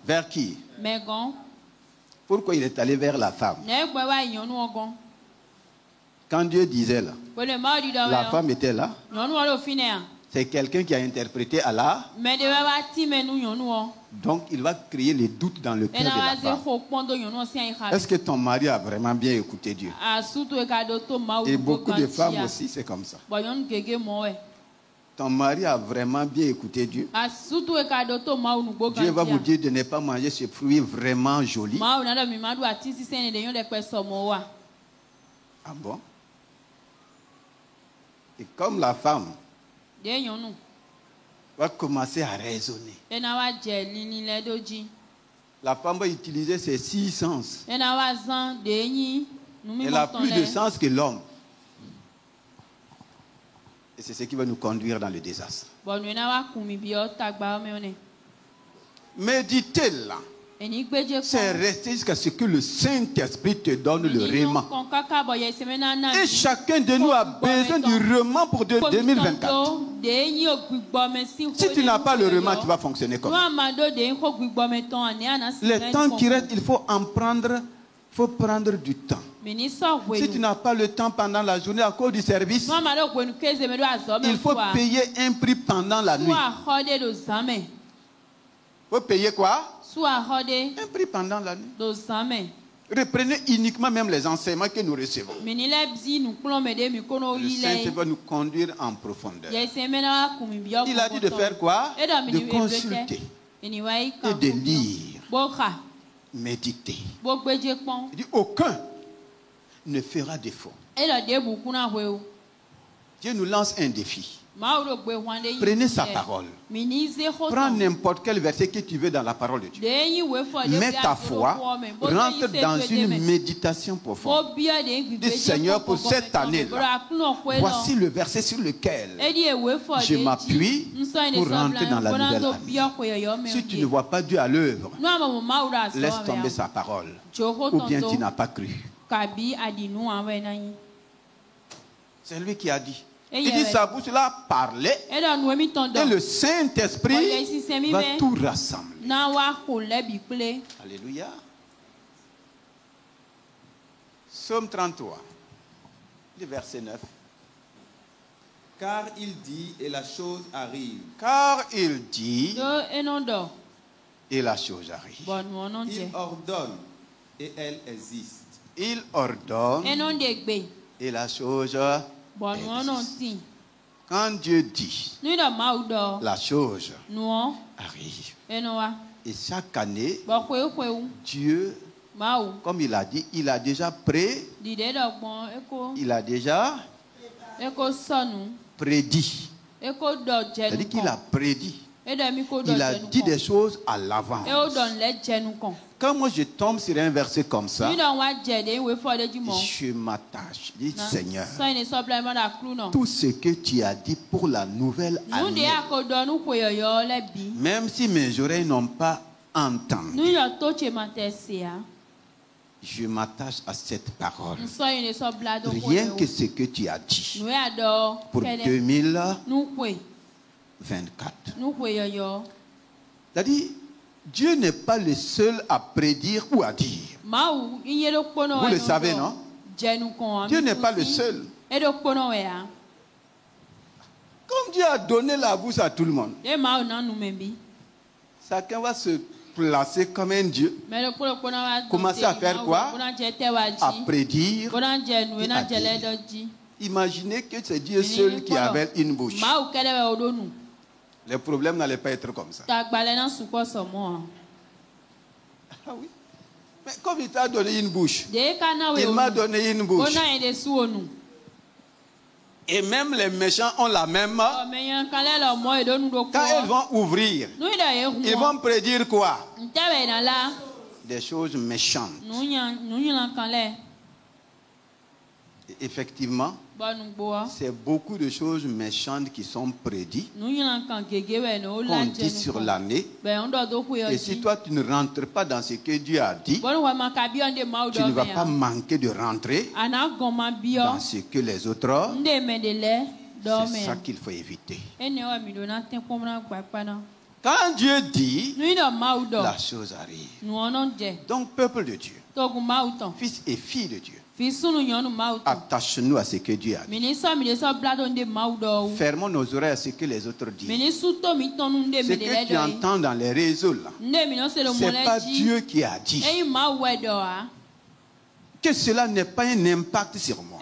Vers qui? Pourquoi il est allé vers la femme? Quand Dieu disait là, la femme était là. C'est quelqu'un qui a interprété Allah. Donc il va créer les doutes dans le cœur de la femme. Est-ce que ton mari a vraiment bien écouté Dieu? Et beaucoup de femmes aussi, c'est comme ça. Ton mari a vraiment bien écouté Dieu. Dieu va vous dire de ne pas manger ce fruit vraiment joli. Ah bon? Et comme la femme va commencer à raisonner, la femme va utiliser ses 6 sens. Elle a plus de sens que l'homme. Et c'est ce qui va nous conduire dans le désastre. Méditez là. C'est rester jusqu'à ce que le Saint-Esprit te donne le réman. Et chacun de nous a besoin du réman pour 2024. Si tu n'as pas le réman, tu vas fonctionner comme ça. Les temps qui restent, il faut en prendre. Il faut prendre du temps. Si tu n'as pas le temps pendant la journée à cause du service, il faut payer un prix pendant la nuit. Il faut payer quoi? Un prix pendant la nuit. Reprenez uniquement même les enseignements que nous recevons. Le Saint va nous conduire en profondeur. Il a dit de faire quoi? De consulter et de lire. Méditer. Il dit aucun ne fera défaut. Dieu nous lance un défi. Prenez sa parole. Prends n'importe quel verset que tu veux dans la parole de Dieu. Mets ta foi, rentre dans une méditation profonde. Dis Seigneur, pour cette année-là, voici le verset sur lequel je m'appuie pour rentrer dans la nouvelle année. Si tu ne vois pas Dieu à l'œuvre, laisse tomber sa parole. Ou bien tu n'as pas cru. C'est lui qui a dit. Il dit sa bouche là parlait et le Saint-Esprit va tout rassembler. Alléluia. Psaume 33, le verset 9. Car il dit et la chose arrive. Car il dit et la chose arrive. Il ordonne et elle existe. Il ordonne et la chose existe. Quand Dieu dit, la chose arrive. Et chaque année, Dieu, comme il a dit, il a déjà prédit. C'est-à-dire qu'il a prédit. Il a dit des choses à l'avance. Quand moi je tombe sur un verset comme ça, je m'attache. Je dis, Seigneur, tout ce que tu as dit pour la nouvelle année, même si mes oreilles n'ont pas entendu, je m'attache à cette parole. Rien que ce que tu as dit pour 2024. C'est-à-dire, Dieu n'est pas le seul à prédire ou à dire. Vous le savez, non? Dieu n'est pas le seul. Comme Dieu a donné la bouche à tout le monde, chacun va se placer comme un Dieu. Commencer à faire quoi? À prédire. À dire. Imaginez que c'est Dieu seul qui avait une bouche. Les problèmes n'allaient pas être comme ça. Ah oui. Mais comme il t'a donné une bouche, il m'a donné une bouche. Et même les méchants ont la même. Quand ils vont ouvrir, ils vont prédire quoi? Des choses méchantes. Et effectivement, c'est beaucoup de choses méchantes qui sont prédites, qu'on dit sur l'année. Et si toi tu ne rentres pas dans ce que Dieu a dit, tu ne vas pas manquer de rentrer dans ce que les autres. C'est ça qu'il faut éviter. Quand Dieu dit, la chose arrive. Donc, peuple de Dieu, fils et filles de Dieu, attachons-nous à ce que Dieu a dit. Fermons nos oreilles à ce que les autres disent. Ce que tu entends dans les réseaux là, ce n'est pas Dieu qui a dit. Que cela n'ait pas un impact sur moi.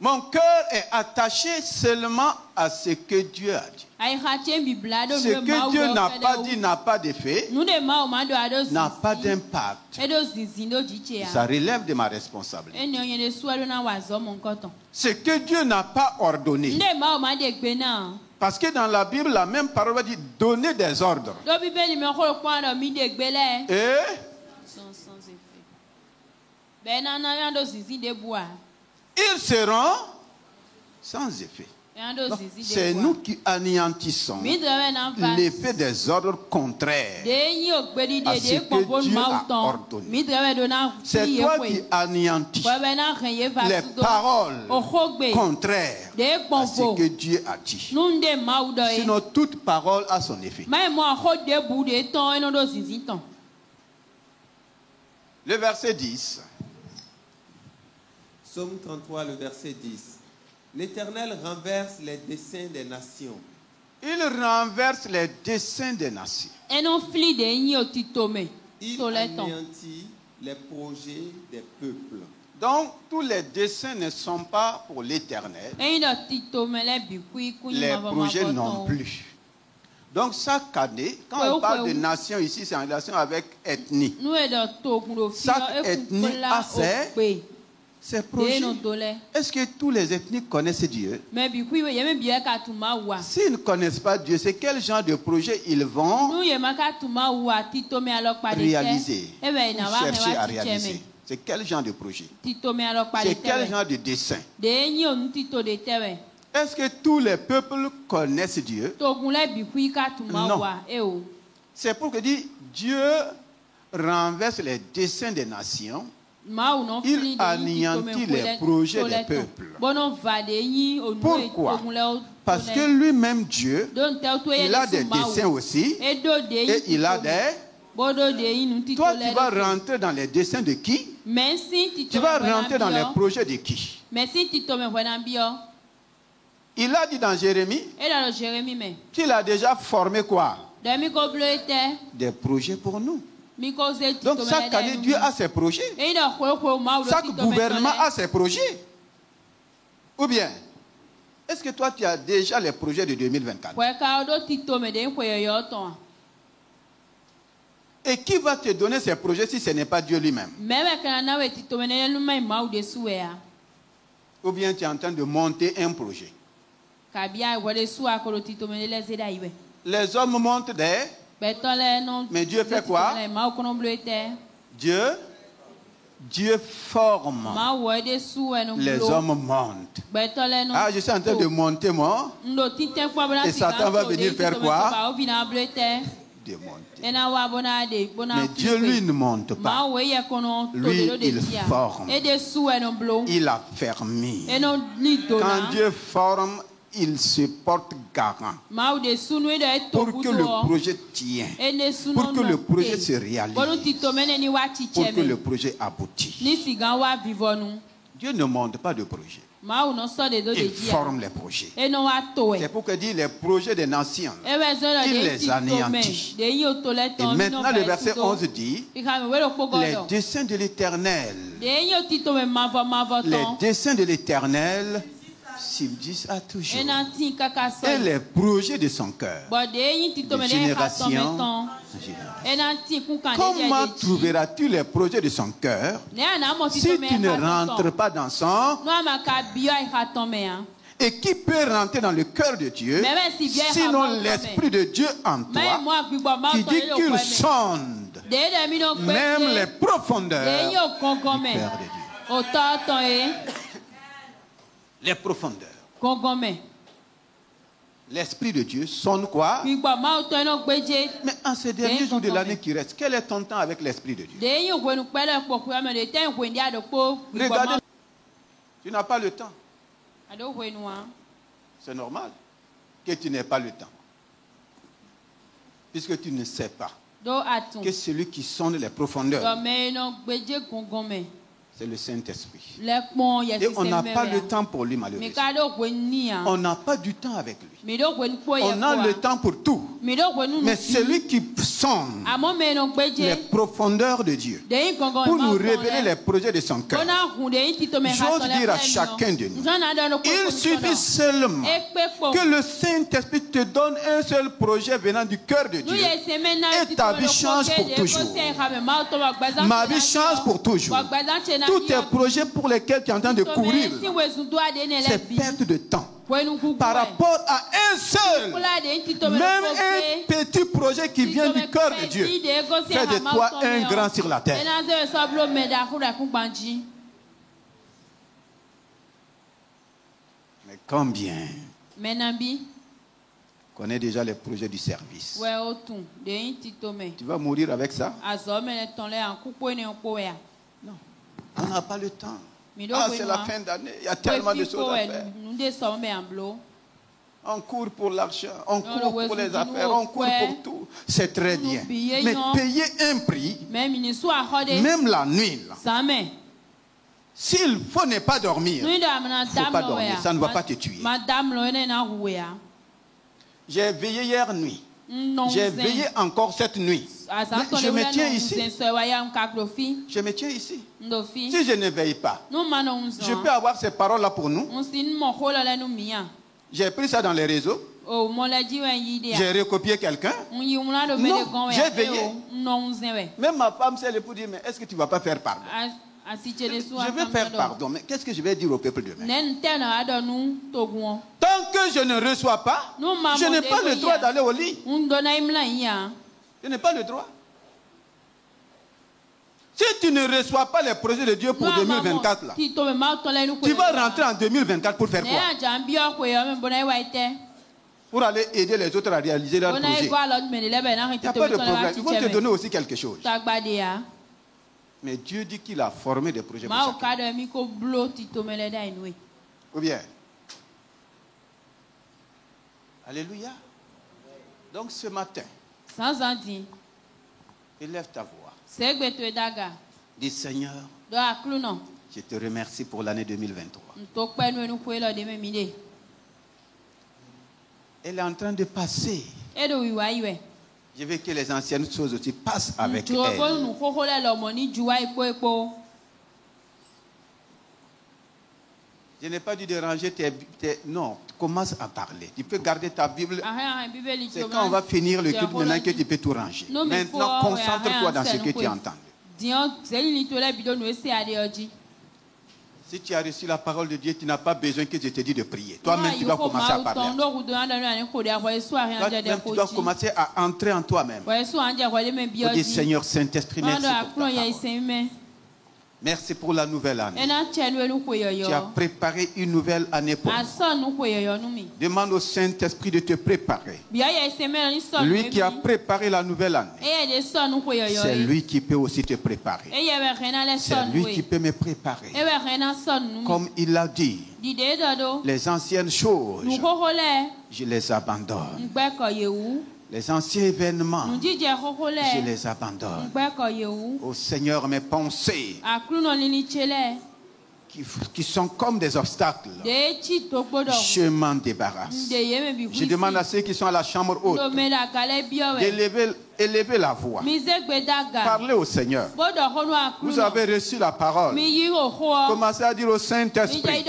Mon cœur est attaché seulement à ce que Dieu a dit. Ce que Dieu n'a pas dit n'a pas d'effet, n'a pas d'impact. Ça relève de ma responsabilité. Ce que Dieu n'a pas ordonné. Parce que dans la Bible, la même parole dit donner des ordres. Et ils seront sans effet. C'est nous qui anéantissons l'effet des ordres contraires à ce que Dieu a ordonné. C'est toi qui anéantis les paroles contraires à ce que Dieu a dit. Sinon, toute parole a son effet. Le verset 10. Psaume 33, le verset 10. L'Éternel renverse les desseins des nations. Il renverse les desseins des nations. Il anéantit les projets des peuples. Donc, tous les desseins ne sont pas pour l'Éternel. Les projets non plus. Donc, chaque année, quand on parle de nation ici, c'est en relation avec ethnie. Chaque ethnie a ses projets. Est-ce que tous les ethnies connaissent Dieu? S'ils ne connaissent pas Dieu, c'est quel genre de projet ils vont réaliser, chercher à réaliser? C'est quel genre de projet? C'est quel genre de dessein? Est-ce que tous les peuples connaissent Dieu? Non. C'est pour que dit Dieu renverse les desseins des nations. Il anéantit les projets des peuples. Pourquoi? Parce que lui-même Dieu, il a des desseins aussi et il a des Toi, tu vas rentrer dans les dessins de qui? Tu vas rentrer dans les projets de qui? Il a dit dans Jérémie qu'il a déjà formé quoi? Des projets pour nous. Donc chaque année, Dieu a ses projets. Chaque gouvernement a ses projets. Ou bien, est-ce que toi, tu as déjà les projets de 2024? Et qui va te donner ces projets si ce n'est pas Dieu lui-même? Ou bien tu es en train de monter un projet. Les hommes montent des... Mais Dieu fait quoi? Dieu forme. Les hommes montent. Ah, je suis en train de monter moi. Et Satan va venir faire quoi? Démonter. Mais Dieu, lui, ne monte pas. Lui, il forme. Il a fermé. Quand Dieu forme, il se porte garant pour que le projet tienne, pour que le projet se réalise, pour que le projet aboutisse. Dieu ne monte pas de projet. Il forme les projets. C'est pourquoi il dit les projets des nations, il les anéantit. Et maintenant le verset 11 dit les desseins de l'Éternel. Les desseins de l'Éternel subsistent à toujours. Et les projets de son cœur, de génération en génération. Comment trouveras-tu les projets de son cœur si tu ne rentres pas dans son... Et qui peut rentrer dans le cœur de Dieu sinon l'Esprit de Dieu en toi qui dit qu'il sonde même les profondeurs du cœur de Dieu. Les profondeurs. L'Esprit de Dieu sonne quoi? Mais en ces derniers jours de l'année qui reste, quel est ton temps avec l'Esprit de Dieu? Regardez, tu n'as pas le temps. C'est normal que tu n'aies pas le temps. Puisque tu ne sais pas que celui qui sonde les profondeurs, c'est le Saint-Esprit. Et on n'a pas le temps pour lui, malheureusement. On n'a pas du temps avec lui. On a le temps pour tout. Mais celui qui sonde les profondeurs de Dieu pour nous révéler les projets de son cœur, j'ose dire à chacun de nous, il suffit seulement que le Saint-Esprit te donne un seul projet venant du cœur de Dieu et ta vie change pour toujours. Ma vie change pour toujours. Tous tes projets pour lesquels tu es en train de courir, c'est perte de temps. Par rapport à un seul, même un petit projet qui vient du cœur de Dieu, fait de toi un grand sur la terre. Mais combien connaît déjà les projets du service? Tu vas mourir avec ça? Non, on n'a pas le temps. Ah, c'est la fin d'année, il y a tellement de choses à faire. On court pour l'argent, on court pour les affaires, on court pour tout. C'est très bien. Mais payer un prix, même la nuit, s'il faut ne pas dormir, il ne faut pas dormir, ça ne va pas te tuer. J'ai veillé hier nuit. J'ai veillé encore cette nuit. Je me tiens ici. Je me tiens ici. Si je ne veille pas, je peux avoir ces paroles-là pour nous. J'ai pris ça dans les réseaux. J'ai recopié quelqu'un. Non, j'ai veillé. Même ma femme, c'est le pour dire, mais est-ce que tu ne vas pas faire pardon? Je vais faire pardon, mais qu'est-ce que je vais dire au peuple demain? Tant que je ne reçois pas, je n'ai pas le droit d'aller au lit. Je n'ai pas le droit. Si tu ne reçois pas les projets de Dieu pour 2024, là, tu vas rentrer en 2024 pour faire quoi? Pour aller aider les autres à réaliser leurs projets. Il n'y a pas de problème. Ils vont te donner aussi quelque chose. Mais Dieu dit qu'il a formé des projets pour chacun. Ou bien? Alléluia. Donc ce matin, Élève ta voix. Dis Seigneur, je te remercie pour l'année 2023. Elle est en train de passer. Je veux que les anciennes choses aussi passent avec elle. Je n'ai pas dû déranger non, commence à parler. Tu peux garder ta Bible. C'est quand on va finir le culte maintenant que tu peux tout ranger. Maintenant, concentre-toi dans ce que tu entends. Si tu as reçu la parole de Dieu, tu n'as pas besoin que je te dise de prier. Toi-même, tu dois commencer à parler. Toi-même, tu dois commencer à entrer en toi-même. Tu dis, Seigneur Saint-Esprit, merci pour ta parole. Merci pour la nouvelle année. Tu as préparé une nouvelle année pour nous. Demande au Saint-Esprit de te préparer. Lui qui a préparé la nouvelle année, c'est lui qui peut aussi te préparer. C'est lui qui peut me préparer. Comme il l'a dit, les anciennes choses, je les abandonne. Les anciens événements, je les abandonne. Ô Seigneur, mes pensées qui sont comme des obstacles, je m'en débarrasse. Je demande à ceux qui sont à la chambre haute d'élever la voix. Parlez au Seigneur. Vous avez reçu la parole. Commencez à dire au Saint-Esprit,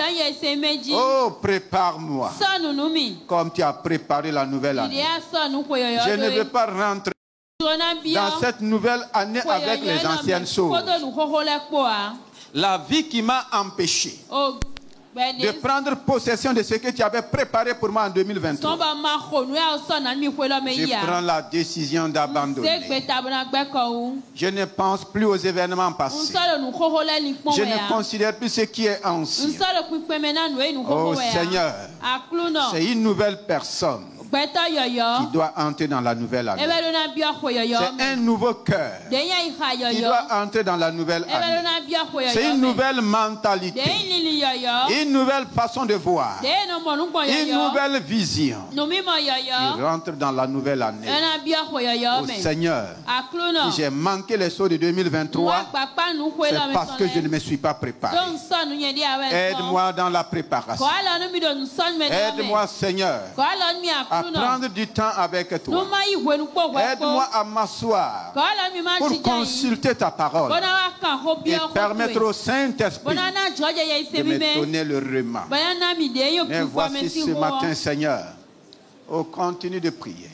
oh, prépare-moi comme tu as préparé la nouvelle année. Je ne veux pas rentrer dans cette nouvelle année avec les anciennes choses. La vie qui m'a empêché de prendre possession de ce que tu avais préparé pour moi en 2023. Je prends la décision d'abandonner. Je ne pense plus aux événements passés. Je ne considère plus ce qui est ancien. Oh Seigneur, c'est une nouvelle personne qui doit entrer dans la nouvelle année. C'est un nouveau cœur qui doit entrer dans la nouvelle année. C'est une nouvelle mentalité, une nouvelle façon de voir, une nouvelle vision qui rentre dans la nouvelle année. Oh Seigneur, si j'ai manqué les sauts de 2023, c'est parce que je ne me suis pas préparé. Aide-moi dans la préparation. Aide-moi, Seigneur, à prendre du temps avec toi. Aide-moi à m'asseoir pour consulter ta parole et permettre au Saint-Esprit de me donner le remas. Mais voici ce matin, Seigneur, continue de prier.